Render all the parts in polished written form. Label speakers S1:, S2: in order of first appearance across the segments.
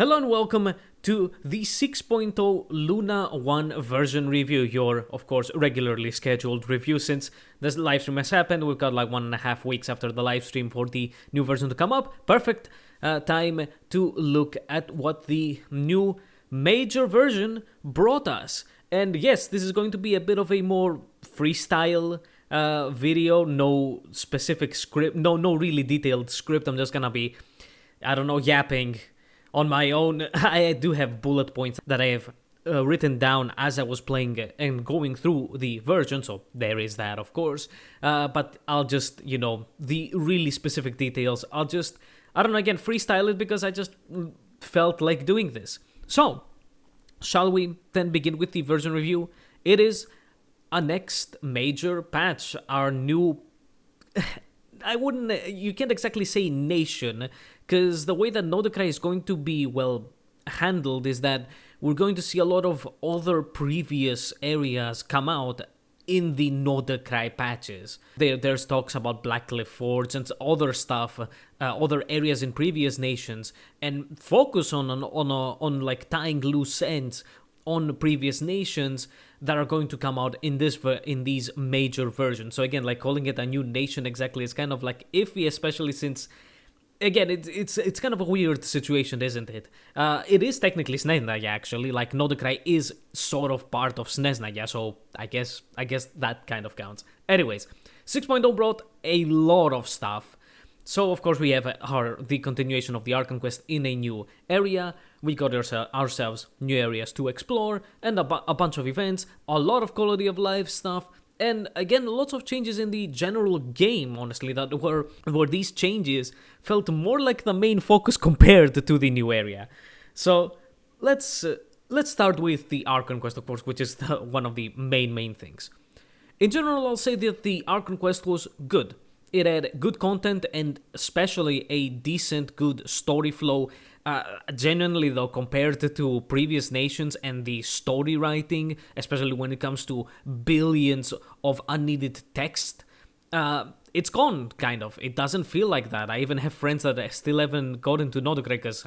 S1: Hello and welcome to the 6.0 Luna 1 version review, your, of course, regularly scheduled review. Since this live stream has happened, we've got like 1.5 weeks after the live stream for the new version to come up. Perfect time to look at what the new major version brought us. And yes, this is going to be a bit of a more freestyle video, no specific script, no really detailed script. I'm just gonna be, yapping on my own. I do have bullet points that I have written down as I was playing and going through the version, so there is that, of course. But I'll just, the really specific details, again, freestyle it because I just felt like doing this. So, shall we then begin with the version review? It is a next major patch, our new... you can't exactly say nation, because the way that it.Nod-Krai is going to be, handled is that we're going to see a lot of other previous areas come out in the it.Nod-Krai patches. There's talks about Blackcliff Forts and other stuff, other areas in previous nations, and focus on tying loose ends on previous nations that are going to come out in these major versions. So again, calling it a new nation exactly is kind of iffy, especially since, again, it's kind of a weird situation, isn't it? It is technically shneznaya, actually. it.Nod-Krai is sort of part of shneznaya, so I guess that kind of counts. Anyways, 6.0 brought a lot of stuff. So, of course, we have the continuation of the Archon Quest in a new area. We got ourselves new areas to explore, and a bunch of events, a lot of quality of life stuff, and again, lots of changes in the general game, honestly, that were these changes felt more like the main focus compared to the new area. So, let's start with the Archon Quest, of course, which is one of the main things. In general, I'll say that the Archon Quest was good. It had good content and especially a decent, good story flow. Genuinely, though, compared to previous nations and the story writing, especially when it comes to billions of unneeded text, it's gone, kind of. It doesn't feel like that. I even have friends that still haven't gotten to it.Nod-Krai because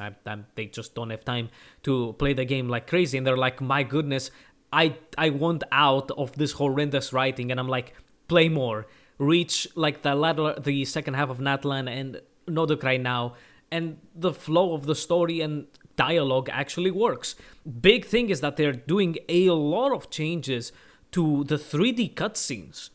S1: they just don't have time to play the game like crazy. And they're like, my goodness, I want out of this horrendous writing. And I'm like, play more. Reach the second half of Natlan and it.Nod-Krai now, and the flow of the story and dialogue actually works. Big thing is that they're doing a lot of changes to the 3D cutscenes.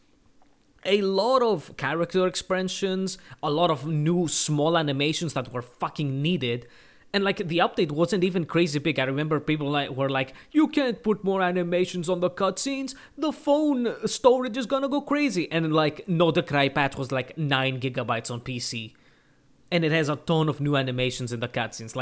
S1: A lot of character expressions, a lot of new small animations that were fucking needed. And the update wasn't even crazy big. I remember people were like, you can't put more animations on the cutscenes, the phone storage is gonna go crazy. And it.Nod-Krai patch was 9 gigabytes on PC. And it has a ton of new animations in the cutscenes.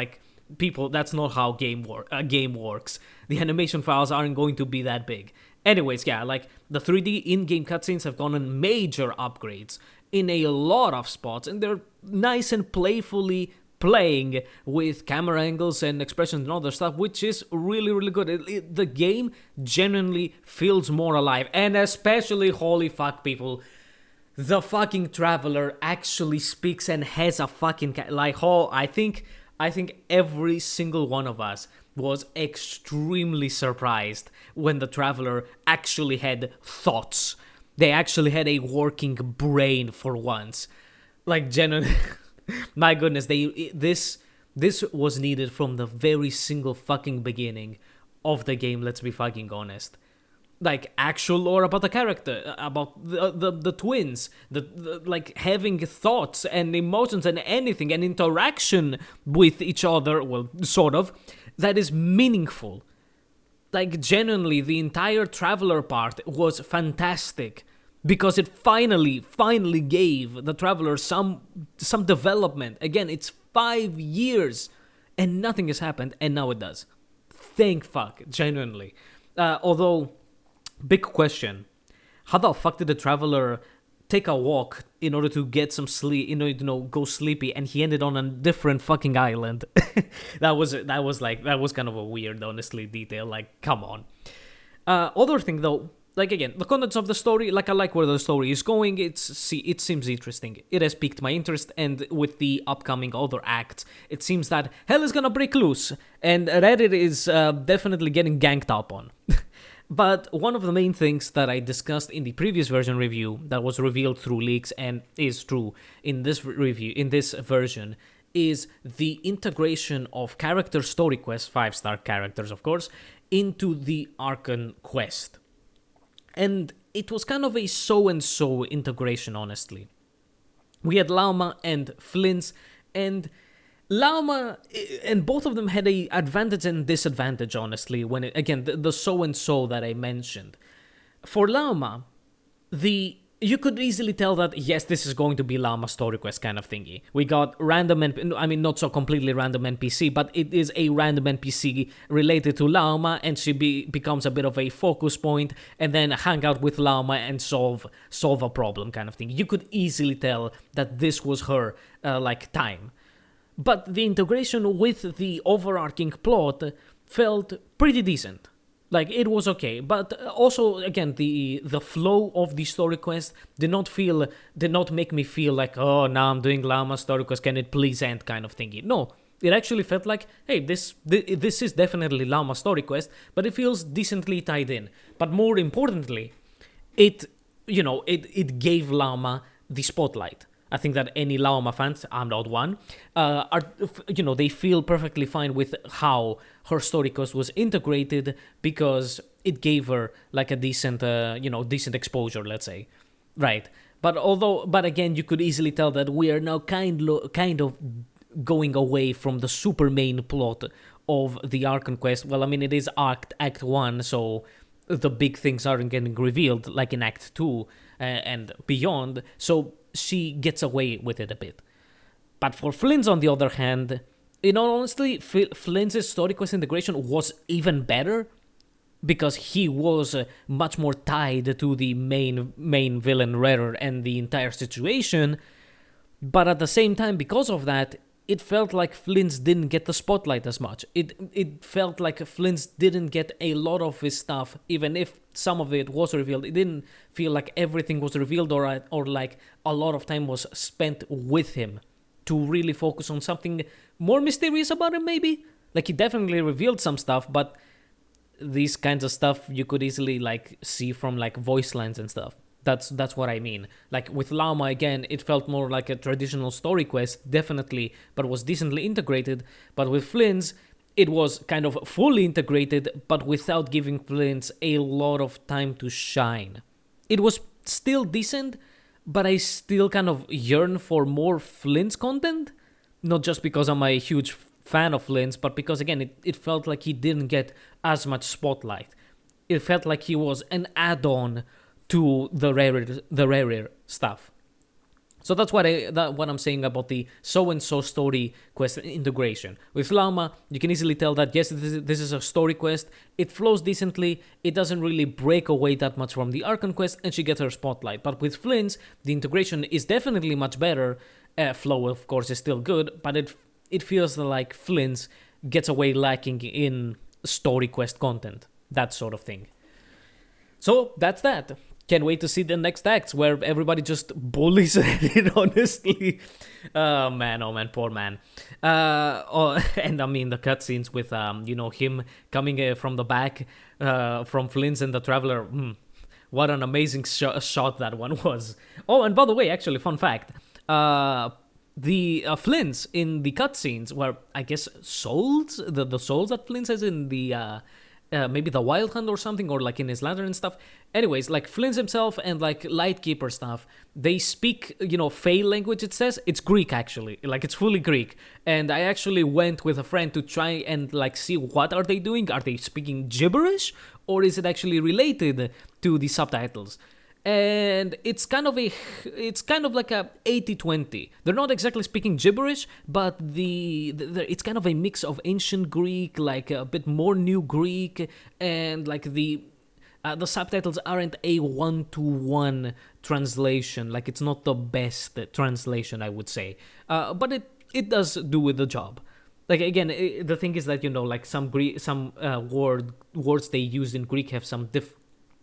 S1: People, that's not how a game works. The animation files aren't going to be that big. Anyways, yeah, the 3D in-game cutscenes have gotten major upgrades in a lot of spots. And they're nice and playfully playing with camera angles and expressions and other stuff, which is really, really good. The game genuinely feels more alive. And especially, holy fuck, people, the fucking Traveler actually speaks and has a fucking... I think every single one of us was extremely surprised when the Traveler actually had thoughts. They actually had a working brain for once. Genuinely... My goodness, this was needed from the very single fucking beginning of the game, let's be fucking honest. Actual lore about the character, about the twins, having thoughts and emotions and anything, and interaction with each other, sort of, that is meaningful. Genuinely, the entire Traveler part was fantastic. Because it finally gave the Traveler some development. Again, it's 5 years and nothing has happened, and now it does. Thank fuck, genuinely. Although, big question. How the fuck did the Traveler take a walk in order to get some sleep, go sleepy, and he ended on a different fucking island? that was kind of a weird, honestly, detail. Come on. Other thing, though, like again, the contents of the story, like I like where the story is going. It seems interesting. It has piqued my interest, and with the upcoming other acts, it seems that hell is gonna break loose, and Reddit is definitely getting ganked up on. But one of the main things that I discussed in the previous version review that was revealed through leaks and is true in this review, in this version, is the integration of character story quests, 5-star characters of course, into the Archon quest. And it was kind of a so-and-so integration, honestly. We had Lauma and Flint's, and Lauma, and both of them had a advantage and disadvantage, honestly, when again, the so-and-so that I mentioned. For Lauma, you could easily tell that, yes, this is going to be Llama story quest kind of thingy. We got not so completely random NPC, but it is a random NPC related to Llama, and she becomes a bit of a focus point, and then hang out with Llama and solve a problem kind of thing. You could easily tell that this was her, time. But the integration with the overarching plot felt pretty decent. Like, it was okay, but also, again, the flow of the story quest did not make me feel like, oh, now I'm doing Llama story quest, can it please end kind of thingy. No, it actually felt like, hey, this is definitely Llama story quest, but it feels decently tied in. But more importantly, it gave Llama the spotlight. I think that any Llama fans, I'm not one, they feel perfectly fine with how her story quest was integrated, because it gave her like a decent exposure, let's say, right? But again, you could easily tell that we are now kind of going away from the super main plot of the Archon quest. Well, I mean, it is Act 1, so the big things aren't getting revealed like in Act 2 and beyond. So she gets away with it a bit. But for Flint's, on the other hand, honestly, Flint's story quest integration was even better, because he was much more tied to the main villain Rarer and the entire situation. But at the same time, because of that, it felt like Flint's didn't get the spotlight as much. It felt like Flint's didn't get a lot of his stuff, even if some of it was revealed. It didn't feel like everything was revealed, or like a lot of time was spent with him to really focus on something more mysterious about him, maybe? Like, he definitely revealed some stuff, but these kinds of stuff you could easily like see from like voice lines and stuff. That's what I mean. Like with Llama, again, it felt more like a traditional story quest, definitely, but was decently integrated. But with Flint's, it was kind of fully integrated, but without giving Flint's a lot of time to shine. It was still decent, but I still kind of yearn for more Flint's content. Not just because I'm a huge fan of Flint's, but because, again, it felt like he didn't get as much spotlight. It felt like he was an add-on to the rarer stuff. So that's what I'm saying about the so-and-so story quest integration. With Llama, you can easily tell that, yes, this is a story quest. It flows decently. It doesn't really break away that much from the Archon quest, and she gets her spotlight. But with Flint's, the integration is definitely much better. Flow, of course, is still good, but it feels like Flint's gets away lacking in story quest content. That sort of thing. So, that's that. Can't wait to see the next acts where everybody just bullies it, honestly. Oh man, poor man. And I mean, the cutscenes with, him coming from the back, from Flint's and the Traveler. What an amazing shot that one was. Oh, and by the way, actually, fun fact. The Flint's in the cutscenes were, I guess, souls? The souls that Flint's has in the... maybe the Wild Hunt or something, or like in his lantern and stuff. Anyways, like Flint's himself and like Lightkeeper stuff, they speak, Fey language, it says. It's Greek, actually. Like, it's fully Greek. And I actually went with a friend to try and like see what are they doing. Are they speaking gibberish? Or is it actually related to the subtitles? And it's kind of like a 80-20. They're not exactly speaking gibberish, but it's kind of a mix of ancient Greek, like a bit more new Greek, and like the subtitles aren't a 1-to-1 translation. Like, it's not the best translation, I would say, but it does do with the job. Like, again, the thing is that like some words they use in Greek have some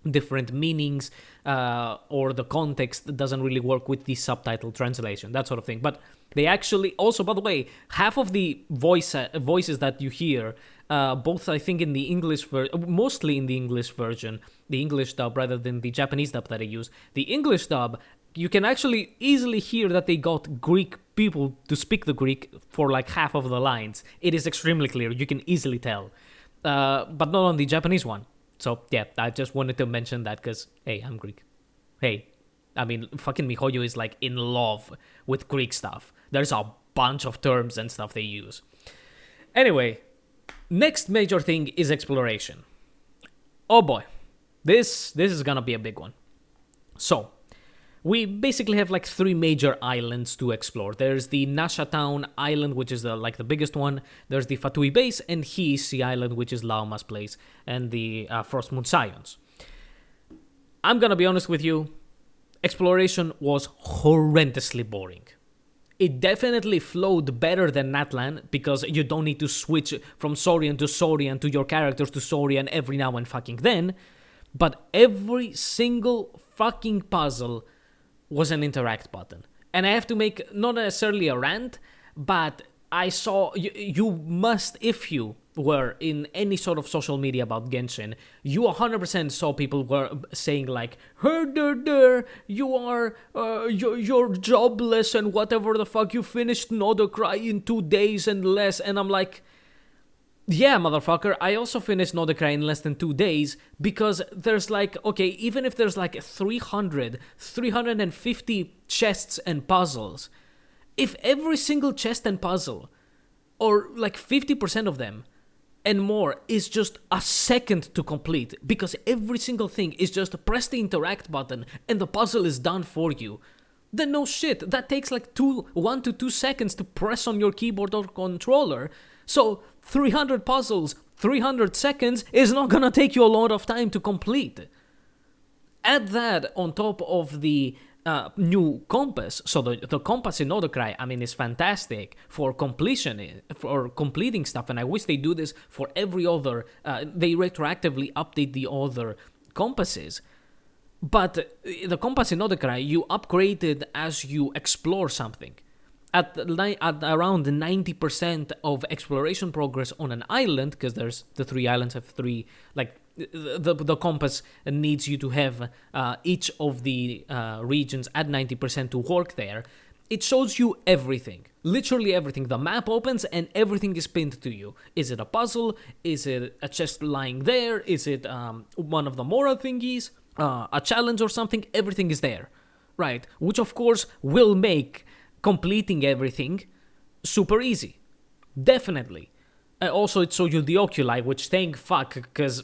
S1: different meanings, or the context doesn't really work with the subtitle translation, that sort of thing. But they actually also, by the way, half of the voices that you hear, both I think in the mostly in the English version, the English dub rather than the Japanese dub that I use. The English dub, you can actually easily hear that they got Greek people to speak the Greek for like half of the lines. It is extremely clear. You can easily tell. But not on the Japanese one. So, yeah, I just wanted to mention that because, hey, I'm Greek. Hey, I mean, fucking MiHoYo is like in love with Greek stuff. There's a bunch of terms and stuff they use. Anyway, next major thing is exploration. Oh boy, this is gonna be a big one. So, we basically have like 3 major islands to explore. There's the Nasha Town Island, which is the biggest one. There's the Fatui Base and Hiisi Island, which is Laoma's place, and the Frost Moon Scions. I'm gonna be honest with you, exploration was horrendously boring. It definitely flowed better than Natlan because you don't need to switch from Saurian to your characters to Saurian every now and fucking then. But every single fucking puzzle was an interact button. And I have to make not necessarily a rant, but I saw, you must, if you were in any sort of social media about Genshin, you 100% saw people were saying like, you are, you're jobless and whatever the fuck, you finished it.Nod-Krai in 2 days and less. And I'm like, yeah, motherfucker, I also finished it.Nod-Krai in less than 2 days because there's like, okay, even if there's like 350 chests and puzzles, if every single chest and puzzle, or like 50% of them and more, is just a second to complete because every single thing is just press the interact button and the puzzle is done for you, then no shit, that takes like 1 to 2 seconds to press on your keyboard or controller. So 300 puzzles, 300 seconds is not gonna take you a lot of time to complete. Add that on top of the new compass. So the compass in it.Nod-Krai, I mean, is fantastic for completion, for completing stuff. And I wish they do this for every other, they retroactively update the other compasses. But the compass in it.Nod-Krai, you upgrade it as you explore something. At around 90% of exploration progress on an island, because there's the 3 islands have 3, like, the compass needs you to have each of the regions at 90% to work there. It shows you everything, literally everything. The map opens and everything is pinned to you. Is it a puzzle? Is it a chest lying there? Is it one of the moral thingies? A challenge or something? Everything is there, right? Which of course will make completing everything super easy, definitely. Also, it showed you the oculi, which thank fuck, because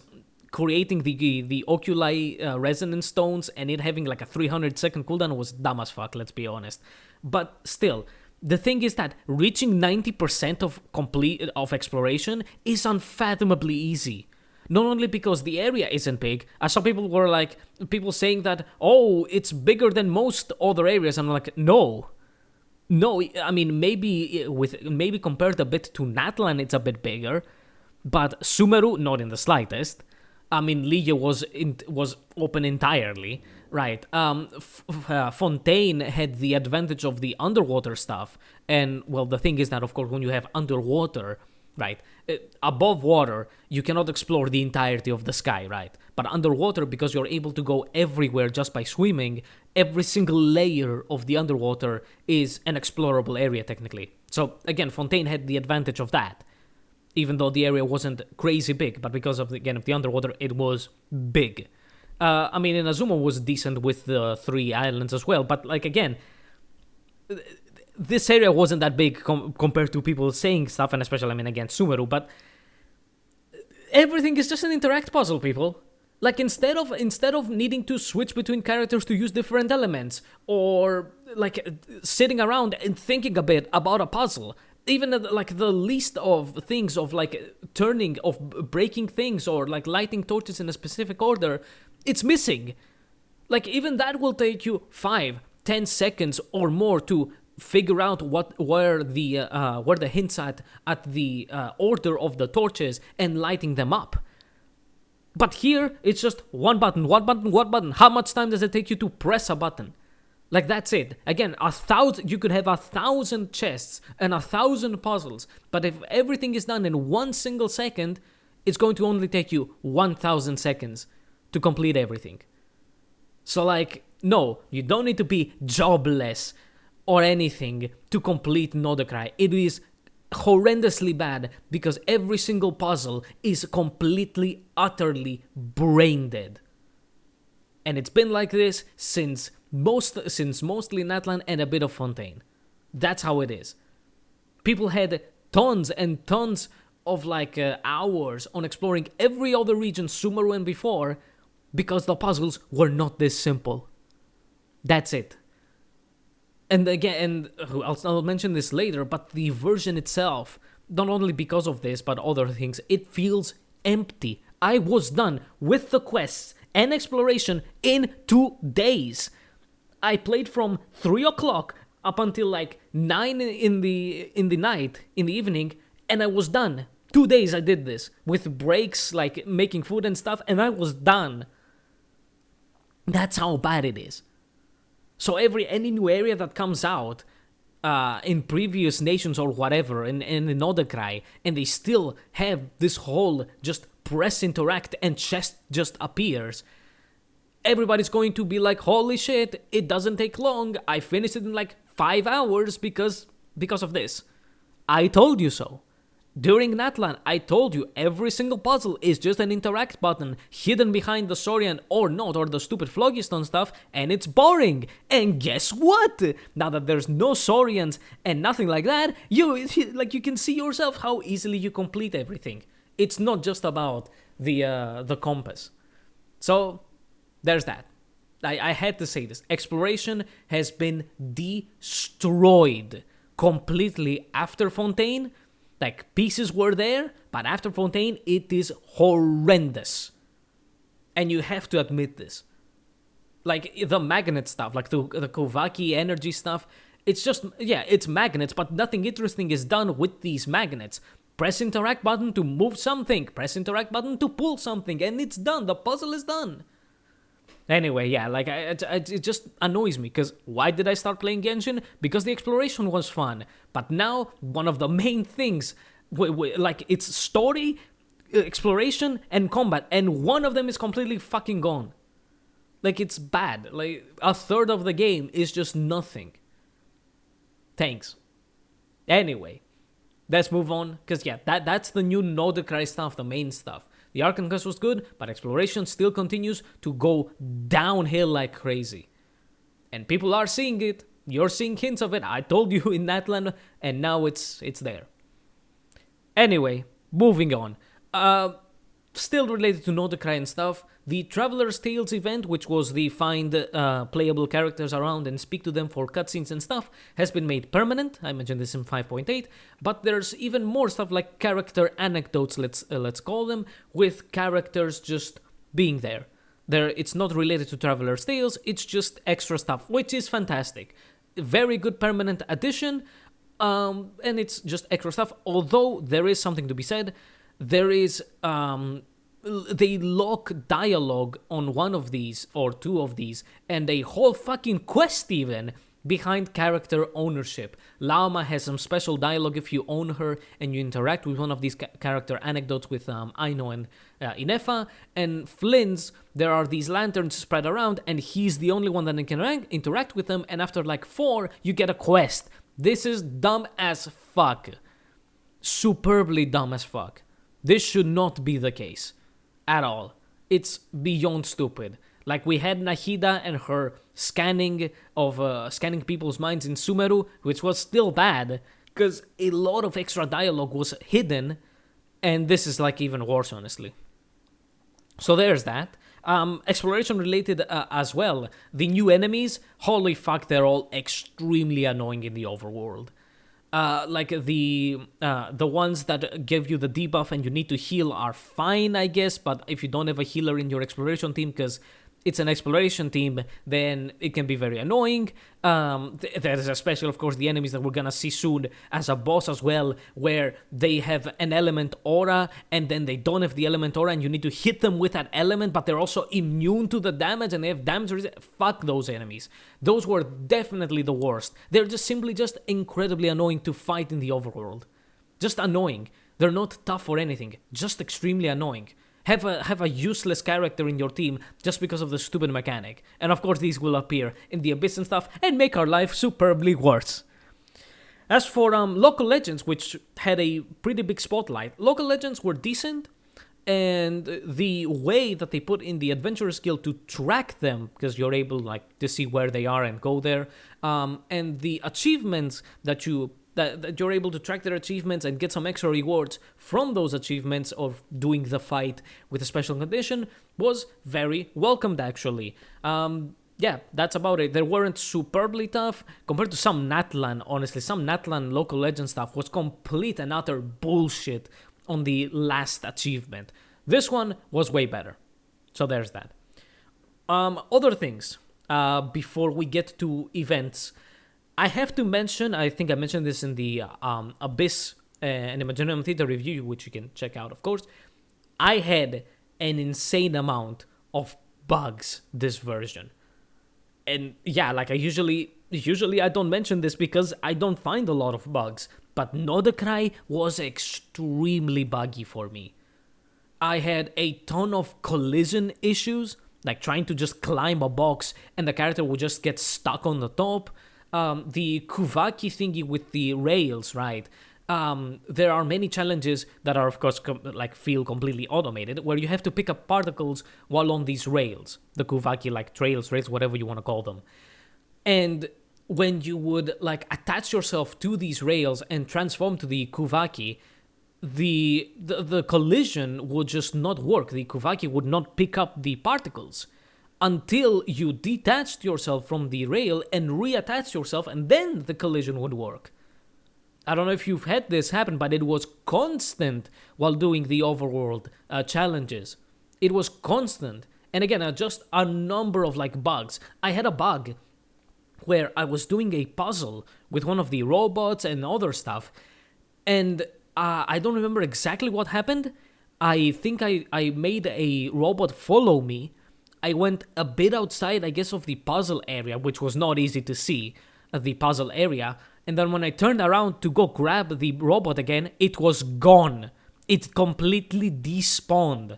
S1: creating the oculi resonance stones and it having like a 300-second cooldown was dumb as fuck, let's be honest. But still, the thing is that reaching 90% of exploration is unfathomably easy. Not only because the area isn't big, I saw people saying that, oh, it's bigger than most other areas. I'm like, no, I mean, maybe compared a bit to Natlan, it's a bit bigger, but Sumeru, not in the slightest. I mean, Ligia was open entirely, right? Fontaine had the advantage of the underwater stuff, and well, the thing is that, of course, when you have underwater, right, above water, you cannot explore the entirety of the sky, right? But underwater, because you're able to go everywhere just by swimming, every single layer of the underwater is an explorable area, technically. So, again, Fontaine had the advantage of that, even though the area wasn't crazy big, but because of, again, of the underwater, it was big. I mean, Inazuma was decent with the 3 islands as well, but, like, again, this area wasn't that big compared to people saying stuff, and especially, I mean, again, Sumeru, but everything is just an interact puzzle, people. Like, instead of needing to switch between characters to use different elements, or, like, sitting around and thinking a bit about a puzzle, even, like, the least of things of, like, breaking things, or, like, lighting torches in a specific order, it's missing. Like, even that will take you 5-10 seconds or more to figure out where the hints at the order of the torches and lighting them up. But here, it's just one button, one button, one button. How much time does it take you to press a button? Like, that's it. Again, you could have 1,000 chests and 1,000 puzzles, but if everything is done in 1 single second, it's going to only take you 1,000 seconds to complete everything. So, like, no, you don't need to be jobless or anything to complete Nod-Krai. It is horrendously bad because every single puzzle is completely, utterly brain dead. And it's been like this since mostly Natlan and a bit of Fontaine. That's how it is. People had tons and tons of hours on exploring every other region Sumeru and before because the puzzles were not this simple. That's it. And again, I'll mention this later, but the version itself, not only because of this, but other things, it feels empty. I was done with the quests and exploration in 2 days. I played from 3 o'clock up until 9 in the night, in the evening, and I was done. 2 days I did this, with breaks, making food and stuff, and I was done. That's how bad it is. So any new area that comes out in previous nations or whatever, in Nod-Krai, and they still have this whole just press interact and chest just appears, everybody's going to be like, holy shit, it doesn't take long, I finished it in 5 hours because of this. I told you so. During Natlan, I told you every single puzzle is just an interact button hidden behind the Saurian or not, or the stupid Phlogiston stuff, and it's boring. And guess what? Now that there's no Saurians and nothing like that, you can see yourself how easily you complete everything. It's not just about the compass. So there's that. I had to say this. Exploration has been destroyed completely after Fontaine. Pieces were there, but after Fontaine, it is horrendous. And you have to admit this. The magnet stuff, the Kovaki energy stuff, it's just, it's magnets, but nothing interesting is done with these magnets. Press interact button to move something, press interact button to pull something, and it's done. The puzzle is done. Anyway, it just annoys me, because why did I start playing Genshin? Because the exploration was fun. But now, one of the main things, it's story, exploration, and combat, and one of them is completely fucking gone. It's bad. A third of the game is just nothing. Thanks. Anyway, let's move on, because that's the new Nod-Krai stuff, the main stuff. The Archon quest was good, but exploration still continues to go downhill like crazy. And people are seeing it. You're seeing hints of it. I told you in Natlan, and now it's there. Anyway, moving on. Still related to Nod-Krai and stuff, the Traveler's Tales event, which was the find playable characters around and speak to them for cutscenes and stuff, has been made permanent. I mentioned this in 5.8, but there's even more stuff like character anecdotes, let's call them, with characters just being there. It's not related to Traveler's Tales, it's just extra stuff, which is fantastic. Very good permanent addition, and it's just extra stuff, although there is something to be said. There is, they lock dialogue on one of these, or 2 of these, and a whole fucking quest even, behind character ownership. Laoma has some special dialogue if you own her, and you interact with one of these character anecdotes with Aino and Inefa, and Flynn's, there are these lanterns spread around, and he's the only one that can interact with them, and after 4, you get a quest. This is dumb as fuck. Superbly dumb as fuck. This should not be the case. At all. It's beyond stupid. We had Nahida and her scanning people's minds in Sumeru, which was still bad, because a lot of extra dialogue was hidden, and this is even worse, honestly. So there's that. Exploration related as well. The new enemies, holy fuck, they're all extremely annoying in the overworld. The ones that give you the debuff and you need to heal are fine, I guess, but if you don't have a healer in your exploration team, because it's an exploration team, then it can be very annoying. There's especially, of course, the enemies that we're gonna see soon as a boss as well, where they have an element aura, and then they don't have the element aura, and you need to hit them with that element, but they're also immune to the damage, and they have damage resistance. Fuck those enemies. Those were definitely the worst. They're just simply just incredibly annoying to fight in the overworld. Just annoying. They're not tough or anything. Just extremely annoying. Have a useless character in your team just because of the stupid mechanic. And of course these will appear in the Abyss and stuff and make our life superbly worse. As for local legends, which had a pretty big spotlight, local legends were decent, and the way that they put in the adventurer skill to track them, because you're able like to see where they are and go there, and the achievements that you're able to track their achievements and get some extra rewards from those achievements of doing the fight with a special condition was very welcomed, actually. Yeah, that's about it. They weren't superbly tough compared to some Natlan, honestly. Some Natlan local legend stuff was complete and utter bullshit on the last achievement. This one was way better. So there's that. Other things, before we get to events, I have to mention, I think I mentioned this in the Abyss and Imaginarium Theater review, which you can check out, of course. I had an insane amount of bugs this version. And yeah, like I usually I don't mention this because I don't find a lot of bugs, but Nod-Krai was extremely buggy for me. I had a ton of collision issues, like trying to just climb a box and the character would just get stuck on the top. The Kuvaki thingy with the rails, right? There are many challenges that are, of course, feel completely automated, where you have to pick up particles while on these rails. The Kuvaki, rails, whatever you want to call them. And when you would, attach yourself to these rails and transform to the Kuvaki, the collision would just not work. The Kuvaki would not pick up the particles until you detached yourself from the rail and reattached yourself, and then the collision would work. I don't know if you've had this happen, but it was constant while doing the overworld challenges. It was constant. And again, just a number of bugs. I had a bug where I was doing a puzzle with one of the robots and other stuff, and I don't remember exactly what happened. I think I made a robot follow me. I went a bit outside, I guess, of the puzzle area, which was not easy to see, the puzzle area. And then when I turned around to go grab the robot again, it was gone. It completely despawned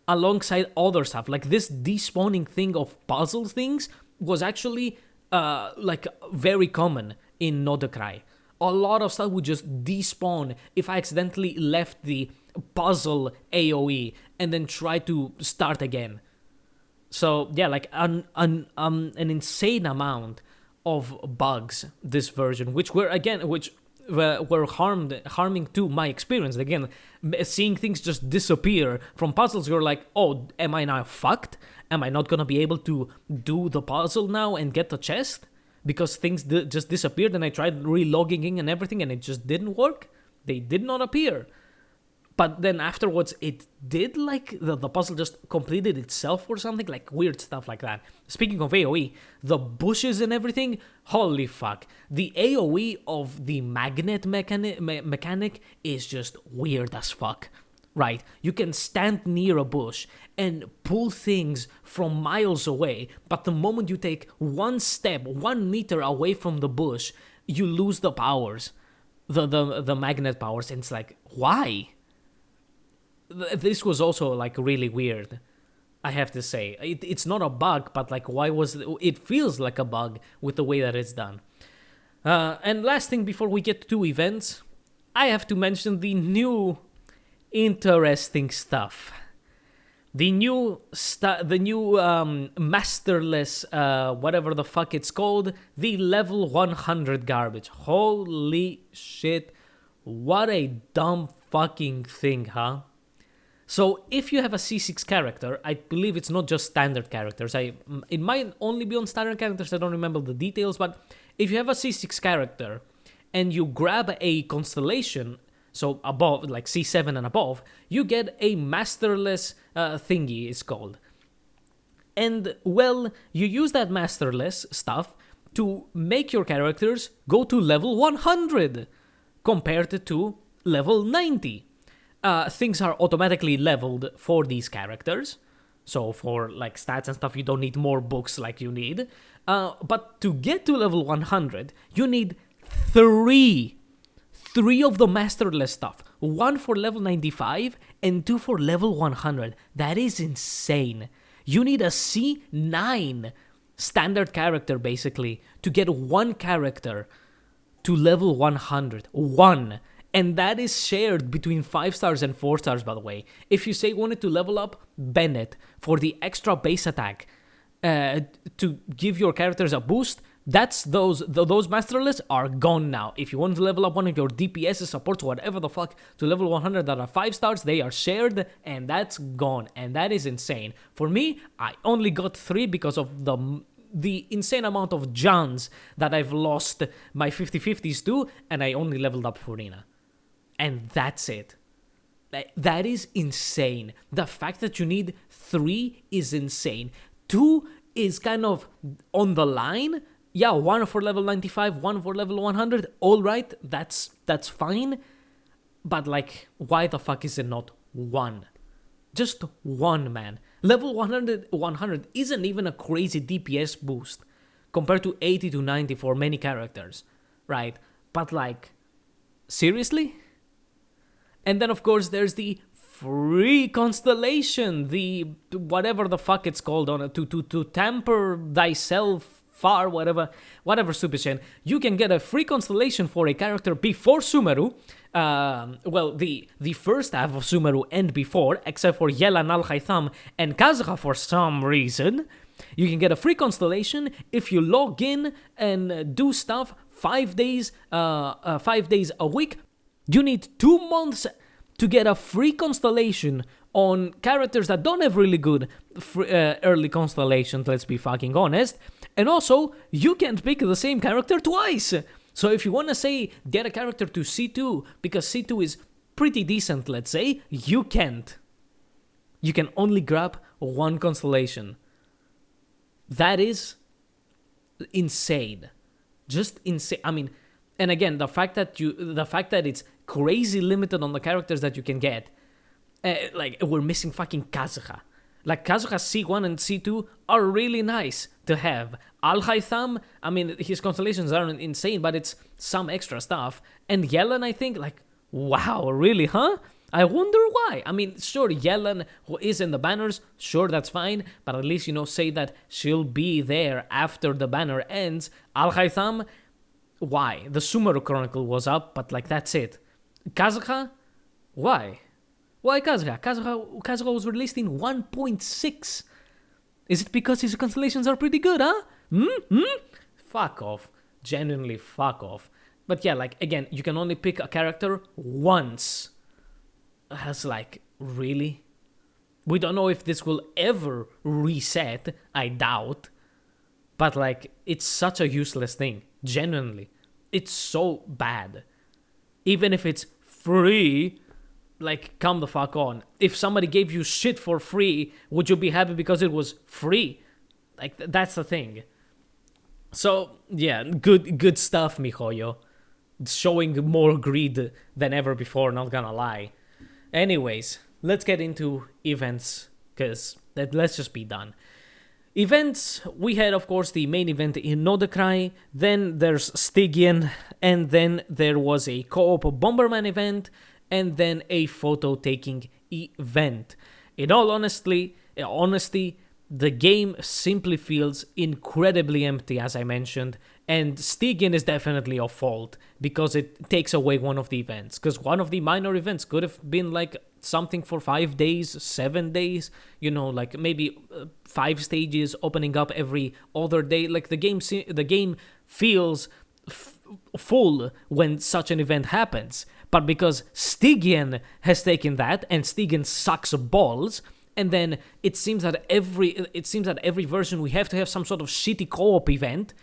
S1: alongside other stuff. This despawning thing of puzzle things was actually, very common in Nod-Krai. A lot of stuff would just despawn if I accidentally left the puzzle AoE and then tried to start again. So yeah, an insane amount of bugs this version, which were harming to my experience. Again, seeing things just disappear from puzzles, you're like, oh, am I now fucked? Am I not gonna be able to do the puzzle now and get the chest? Because things just disappeared and I tried re-logging in and everything and it just didn't work. They did not appear. But then afterwards, it did, the puzzle just completed itself or something, weird stuff like that. Speaking of AoE, the bushes and everything, holy fuck. The AoE of the magnet mechanic is just weird as fuck, right? You can stand near a bush and pull things from miles away, but the moment you take 1 step, 1 meter away from the bush, you lose the powers, the magnet powers, and it's why? This was also really weird, I have to say. It's not a bug, but why was it feels like a bug with the way that it's done. And last thing before we get to events, I have to mention the new interesting stuff. The new masterless whatever the fuck it's called, the level 100 garbage. Holy shit, what a dumb fucking thing, huh? So if you have a C6 character, I believe it's not just standard characters. It might only be on standard characters, I don't remember the details, but if you have a C6 character and you grab a constellation, so above, C7 and above, you get a masterless thingy, it's called. And, well, you use that masterless stuff to make your characters go to level 100 compared to level 90. Things are automatically leveled for these characters. So for like stats and stuff, you don't need more books like you need. But to get to level 100, you need three of the masterless stuff. One for level 95 and two for level 100. That is insane. You need a C9 standard character, basically, to get one character to level 100. One. And that is shared between 5 stars and 4 stars, by the way. If you say you wanted to level up Bennett for the extra base attack to give your characters a boost, that's those masterless are gone now. If you want to level up one of your DPS supports, whatever the fuck, to level 100 that are 5 stars, they are shared, and that's gone. And that is insane. For me, I only got 3 because of the insane amount of Johns that I've lost my 50/50s to, and I only leveled up Furina. And that's it. That is insane. The fact that you need 3 is insane. 2 is kind of on the line. Yeah, 1 for level 95, 1 for level 100. All right, that's fine. But like, why the fuck is it not 1? Just 1, man. Level 100 isn't even a crazy DPS boost compared to 80 to 90 for many characters, right? But like, seriously? And then, of course, there's the free constellation, the whatever the fuck it's called, on to tamper thyself far, whatever stupid shit. You can get a free constellation for a character before Sumeru. Well, the first half of Sumeru and before, except for Yelan, Al-Haytham, and Kazuha for some reason. You can get a free constellation if you log in and do stuff 5 days a week. You need 2 months to get a free constellation on characters that don't have really good early constellations, let's be fucking honest. And also, you can't pick the same character twice. So if you want to say, get a character to C2, because C2 is pretty decent, let's say, you can't. You can only grab 1 constellation. That is insane. Just insane. I mean, and again, the fact that it's crazy limited on the characters that you can get. Like, we're missing fucking Kazuha. Like, Kazuha C1 and C2 are really nice to have. Al-Haytham, I mean, his constellations aren't insane, but it's some extra stuff. And Yelan, I think, like, wow, really, huh? I wonder why. I mean, sure, Yelan, who is in the banners, sure, that's fine. But at least, say that she'll be there after the banner ends. Al-Haytham, why? The Sumeru Chronicle was up, but, like, that's it. Kazuha? Why? Why Kazuha? Kazuha was released in 1.6. Is it because his constellations are pretty good, huh? Fuck off. Genuinely fuck off. But yeah, like, again, you can only pick a character once. That's like, really? We don't know if this will ever reset. I doubt. But like, it's such a useless thing. Genuinely. It's so bad. Even if it's free, like, come the fuck on. If somebody gave you shit for free, would you be happy because it was free? Like, that's the thing. So, yeah, good stuff, MiHoYo. Showing more greed than ever before, not gonna lie. Anyways, let's get into events, because let's just be done. Events, we had, of course, the main event in it.Nod-Krai, then there's Stygian, and then there was a co-op Bomberman event, and then a photo-taking event. In all honesty, the game simply feels incredibly empty, as I mentioned, and Stygian is definitely a fault, because it takes away one of the events. Because one of the minor events could have been like something for 5 days, 7 days, like maybe 5 stages opening up every other day. Like, the game feels full when such an event happens. But because Stygian has taken that, and Stygian sucks balls, and then it seems that every version we have to have some sort of shitty co-op event,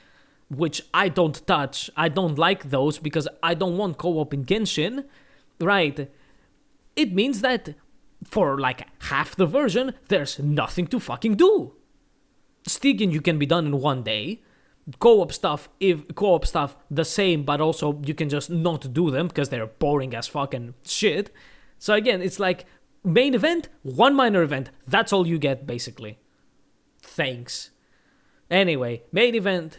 S1: which I don't touch. I don't like those because I don't want co-op in Genshin, right? It means that for like half the version, there's nothing to fucking do. Stygian you can be done in one day. Co-op stuff, the same, but also you can just not do them because they're boring as fucking shit. So again, it's like main event, one minor event. That's all you get basically. Thanks. Anyway, main event.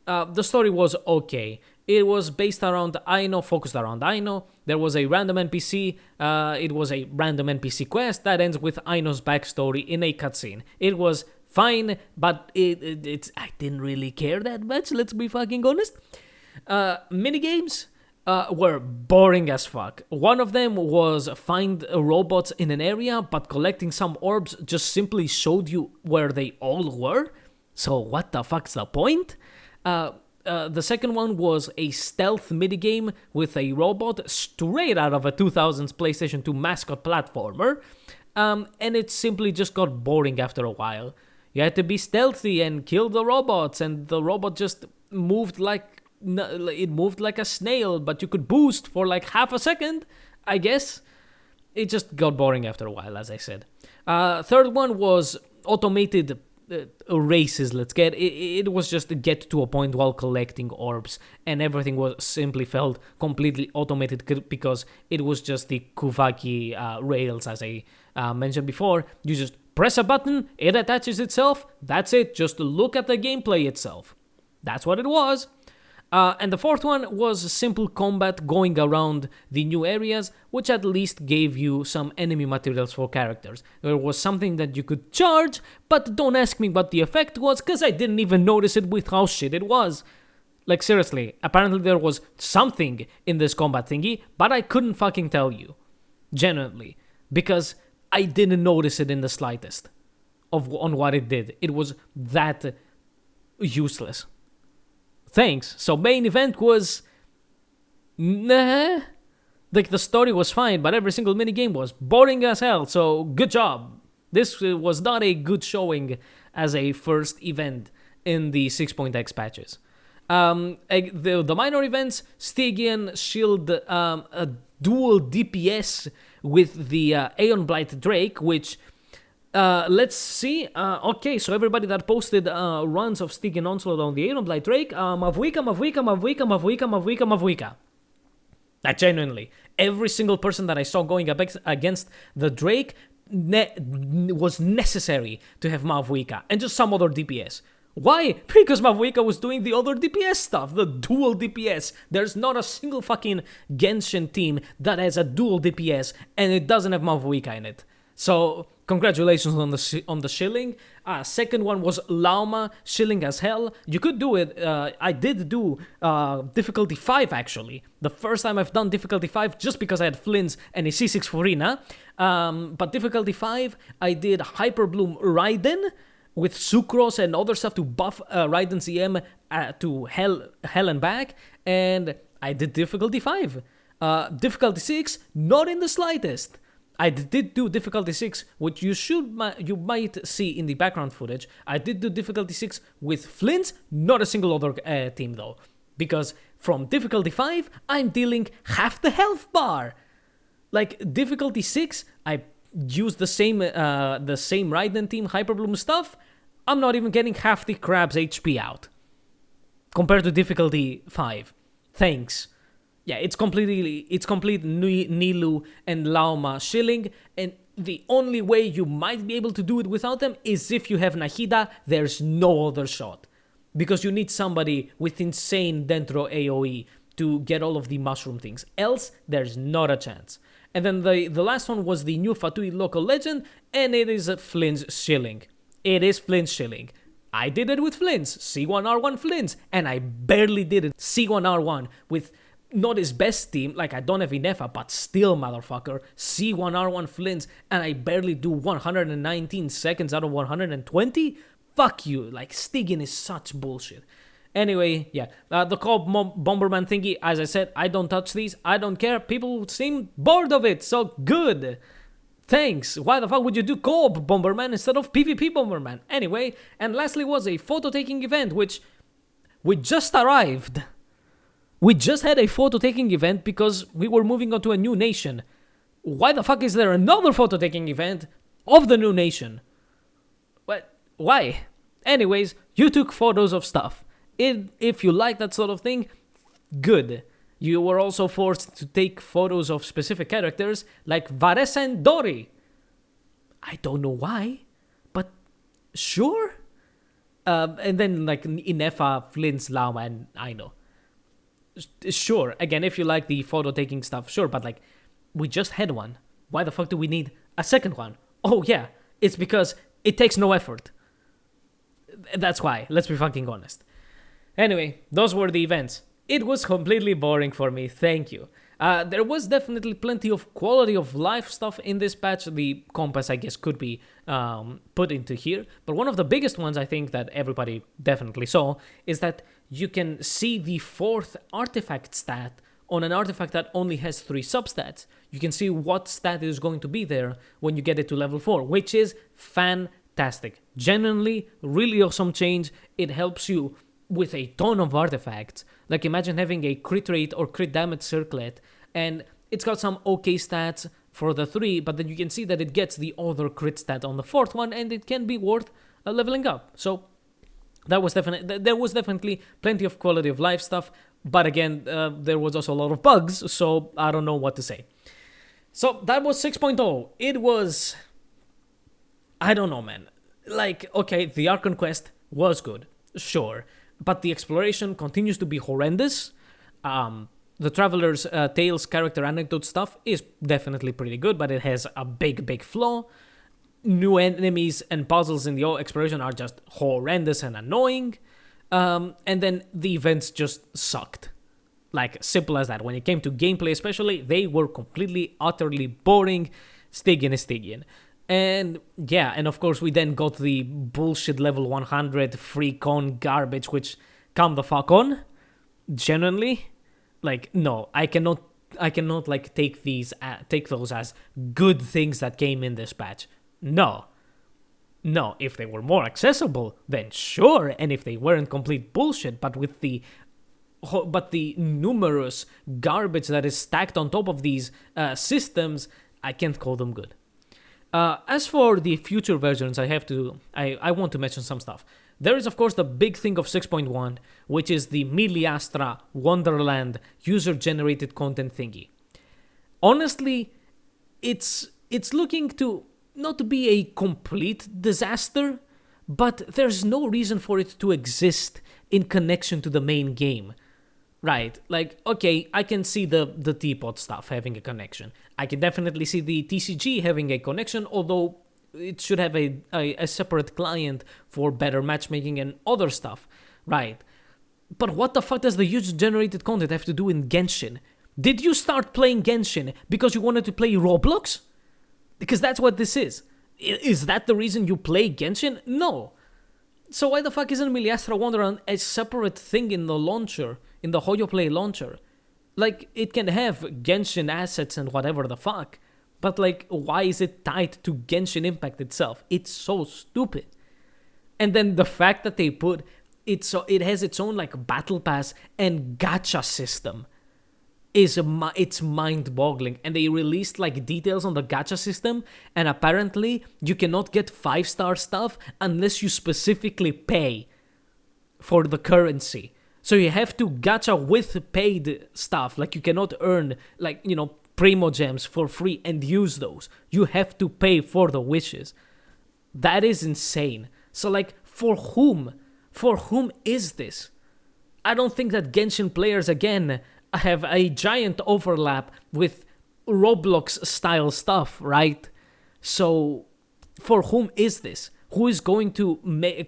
S1: The story was okay. It was based around Aino, focused around Aino. There was a random NPC. It was a random NPC quest that ends with Aino's backstory in a cutscene. It was fine, but I didn't really care that much, let's be fucking honest. Minigames were boring as fuck. One of them was find robots in an area, but collecting some orbs just simply showed you where they all were. So what the fuck's the point? The second one was a stealth minigame with a robot straight out of a 2000s PlayStation 2 mascot platformer. And it simply just got boring after a while. You had to be stealthy and kill the robots, and the robot just moved like a snail, but you could boost for like half a second, I guess. It just got boring after a while, as I said. Third one was automated races. It was just to get to a point while collecting orbs, and everything was simply felt completely automated because it was just the Kuvaki rails, as I mentioned before. You just press a button, it attaches itself, that's it, just look at the gameplay itself. That's what it was. And the fourth one was simple combat going around the new areas, which at least gave you some enemy materials for characters. There was something that you could charge, but don't ask me what the effect was, because I didn't even notice it with how shit it was. Like seriously, apparently there was something in this combat thingy, but I couldn't fucking tell you. Genuinely. Because I didn't notice it in the slightest on what it did. It was that useless. Thanks. So main event was... nah. Like the story was fine, but every single minigame was boring as hell. So good job. This was not a good showing as a first event in the 6.x patches. The minor events, Stygian, Shield, a dual DPS with the Aeon Blight Drake, which... let's see. Okay, so everybody that posted runs of Stygian Onslaught on the Aeon Blight Drake, Mavwika. Like, genuinely, every single person that I saw going up against the Drake was necessary to have Mavwika and just some other DPS. Why? Because Mavwika was doing the other DPS stuff, the dual DPS. There's not a single fucking Genshin team that has a dual DPS and it doesn't have Mavwika in it. So, congratulations on the shilling. Second one was Lauma, shilling as hell. You could do it. I did do difficulty 5 actually. The first time I've done difficulty 5 just because I had Flints and a C6 Furina. But difficulty 5, I did Hyperbloom Raiden with Sucrose and other stuff to buff Raiden's EM to hell and back. And I did difficulty 5. Difficulty 6, not in the slightest. I did do difficulty 6, which you might see in the background footage. I did do difficulty 6 with Flints, not a single other team though. Because from difficulty 5, I'm dealing half the health bar. Like, difficulty 6, I used the same Raiden team Hyperbloom stuff. I'm not even getting half the crab's HP out. Compared to difficulty 5. Thanks. Yeah, it's complete Nilu and Lauma shilling, and the only way you might be able to do it without them is if you have Nahida. There's no other shot. Because you need somebody with insane Dentro AoE to get all of the mushroom things. Else, there's not a chance. And then the last one was the new Fatui local legend, and it is a Flints shilling. It is Flints shilling. I did it with Flints, C1R1 Flints, and I barely did it C1R1 with... not his best team, like I don't have Inefa, but still, motherfucker, C1R1 Flints, and I barely do 119 seconds out of 120? Fuck you, like, Stygian is such bullshit. Anyway, yeah, the co-op Bomberman thingy, as I said, I don't touch these, I don't care, people seem bored of it, so good. Thanks, why the fuck would you do co-op Bomberman instead of PvP Bomberman? Anyway, and lastly was a photo-taking event, which we just arrived. We just had a photo-taking event because we were moving on to a new nation. Why the fuck is there another photo-taking event of the new nation? What? Why? Anyways, you took photos of stuff. If you like that sort of thing, good. You were also forced to take photos of specific characters like Varese and Dori. I don't know why, but sure. And then like Inefa, Flynn's Lama, and I know. Sure, again, if you like the photo taking stuff, sure, but like, we just had one. Why the fuck do we need a second one? Oh yeah, it's because it takes no effort. That's why, let's be fucking honest. Anyway, those were the events. It was completely boring for me, thank you. There was definitely plenty of quality of life stuff in this patch. The compass, I guess, could be put into here. But one of the biggest ones I think that everybody definitely saw is that you can see the 4th artifact stat on an artifact that only has 3 substats. You can see what stat is going to be there when you get it to level 4, which is fantastic. Genuinely, really awesome change. It helps you with a ton of artifacts. Like imagine having a crit rate or crit damage circlet, and it's got some okay stats for the 3, but then you can see that it gets the other crit stat on the 4th one, and it can be worth leveling up. So there was definitely plenty of quality of life stuff, but again, there was also a lot of bugs, so I don't know what to say. So that was 6.0. It was, I don't know, man. Like, okay, the Archon quest was good, sure, but the exploration continues to be horrendous. The Traveler's Tales character anecdote stuff is definitely pretty good, but it has a big flaw. New enemies and puzzles in the exploration are just horrendous and annoying. And then the events just sucked. Like, simple as that. When it came to gameplay especially, they were completely, utterly boring. Stygian. And yeah, and of course we then got the bullshit level 100 free con garbage, which, come the fuck on. Genuinely. Like, no, I cannot like take those as good things that came in this patch. No, if they were more accessible, then sure, and if they weren't complete bullshit, but the numerous garbage that is stacked on top of these systems, I can't call them good. As for the future versions, I want to mention some stuff. There is, of course, the big thing of 6.1, which is the Miliastra Wonderland user-generated content thingy. Honestly, it's looking to not be a complete disaster, but there's no reason for it to exist in connection to the main game. Right, like, okay, I can see the teapot stuff having a connection. I can definitely see the TCG having a connection, although it should have a separate client for better matchmaking and other stuff. Right, but what the fuck does the user-generated content have to do in Genshin? Did you start playing Genshin because you wanted to play Roblox? Because that's what this is. Is that the reason you play Genshin? No. So why the fuck isn't Miliastra Wonderland a separate thing in the launcher, in the Hoyo Play launcher? Like, it can have Genshin assets and whatever the fuck, but like, why is it tied to Genshin Impact itself? It's so stupid. And then the fact that they put it, so it has its own like battle pass and gacha system, it's mind-boggling. And they released like details on the gacha system, and apparently you cannot get 5-star stuff unless you specifically pay for the currency. So you have to gacha with paid stuff. Like, you cannot earn, like, you know, Primo Gems for free and use those. You have to pay for the wishes. That is insane. So like, for whom? For whom is this? I don't think that Genshin players, again, have a giant overlap with Roblox style stuff, right? So for whom is this? Who is going to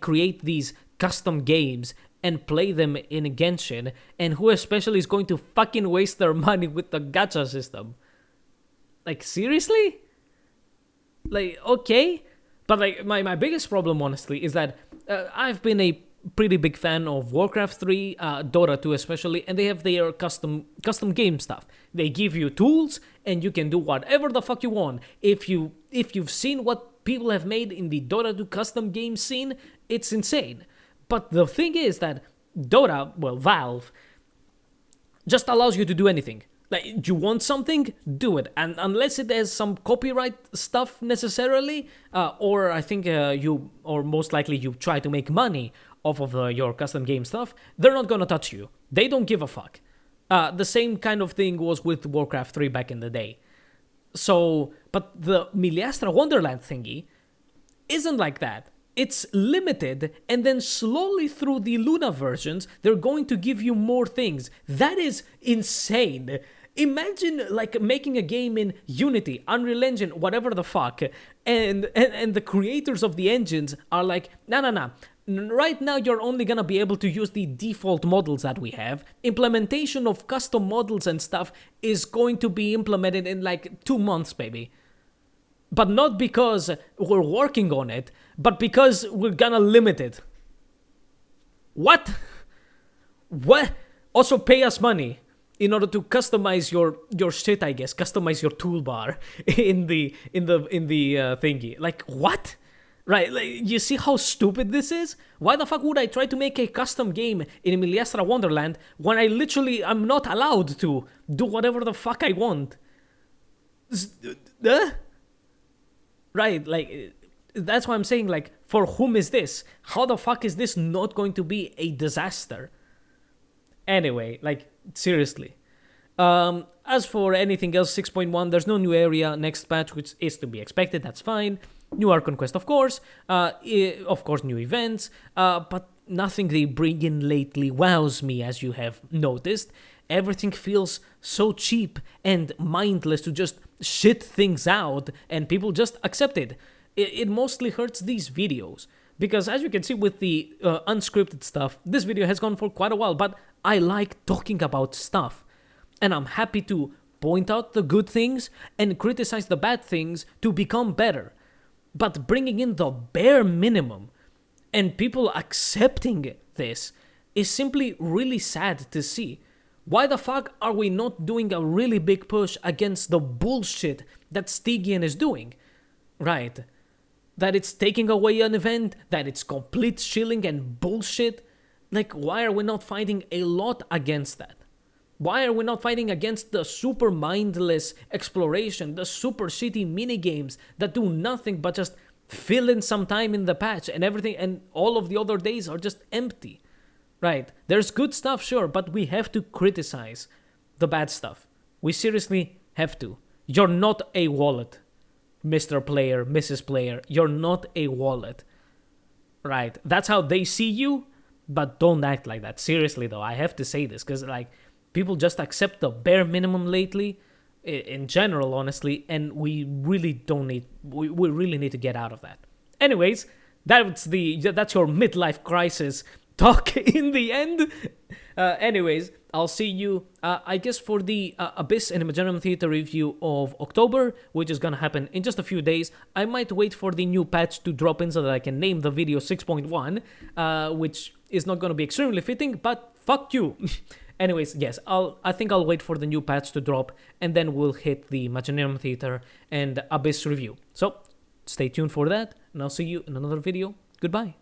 S1: create these custom games and play them in Genshin, and who especially is going to fucking waste their money with the gacha system? Like, seriously? Like, okay? But like, my biggest problem, honestly, is that I've been a pretty big fan of Warcraft 3, Dota 2 especially, and they have their custom game stuff. They give you tools, and you can do whatever the fuck you want. If you've seen what people have made in the Dota 2 custom game scene, it's insane. But the thing is that Dota, well, Valve, just allows you to do anything. Like, you want something, do it, and unless it has some copyright stuff necessarily, or I think most likely you try to make money off of your custom game stuff, they're not gonna touch you. They don't give a fuck. The same kind of thing was with Warcraft 3 back in the day. So, but the Miliastra Wonderland thingy isn't like that. It's limited, and then slowly through the Luna versions, they're going to give you more things. That is insane. Imagine like making a game in Unity, Unreal Engine, whatever the fuck, and the creators of the engines are like, nah. Right now you're only gonna be able to use the default models that we have. Implementation of custom models and stuff is going to be implemented in like 2 months, baby. But not because we're working on it, but because we're gonna limit it. What? What? Also pay us money in order to customize your shit, I guess. Customize your toolbar in the thingy. Like, what? Right, like, you see how stupid this is? Why the fuck would I try to make a custom game in Miliastra Wonderland when I'm not allowed to do whatever the fuck I want? Right, like, that's why I'm saying, like, for whom is this? How the fuck is this not going to be a disaster? Anyway, like, seriously. As for anything else, 6.1, there's no new area next patch, which is to be expected, that's fine. New Archon Quest, of course. Of course, new events. But nothing they bring in lately wows me, as you have noticed. Everything feels so cheap and mindless to just shit things out, and people just accept it. It mostly hurts these videos. Because as you can see with the unscripted stuff, this video has gone for quite a while, but I like talking about stuff. And I'm happy to point out the good things and criticize the bad things to become better. But bringing in the bare minimum and people accepting this is simply really sad to see. Why the fuck are we not doing a really big push against the bullshit that Stygian is doing? Right. That it's taking away an event, that it's complete shilling and bullshit. Like, why are we not fighting a lot against that? Why are we not fighting against the super mindless exploration, the super shitty minigames that do nothing but just fill in some time in the patch and everything, and all of the other days are just empty? Right? There's good stuff, sure, but we have to criticize the bad stuff. We seriously have to. You're not a wallet, Mr. Player, Mrs. Player. You're not a wallet. Right? That's how they see you, but don't act like that. Seriously, though, I have to say this, because, like, people just accept the bare minimum lately, in general, honestly, and we really don't need, we really need to get out of that. Anyways, that's your midlife crisis talk in the end. Anyways, I'll see you, I guess, for the Abyss and Imaginarium Theater review of October, which is gonna happen in just a few days. I might wait for the new patch to drop in so that I can name the video 6.1, which is not gonna be extremely fitting, but fuck you. Anyways, yes, I think I'll wait for the new patch to drop, and then we'll hit the Imaginarium Theater and Abyss review. So, stay tuned for that, and I'll see you in another video. Goodbye.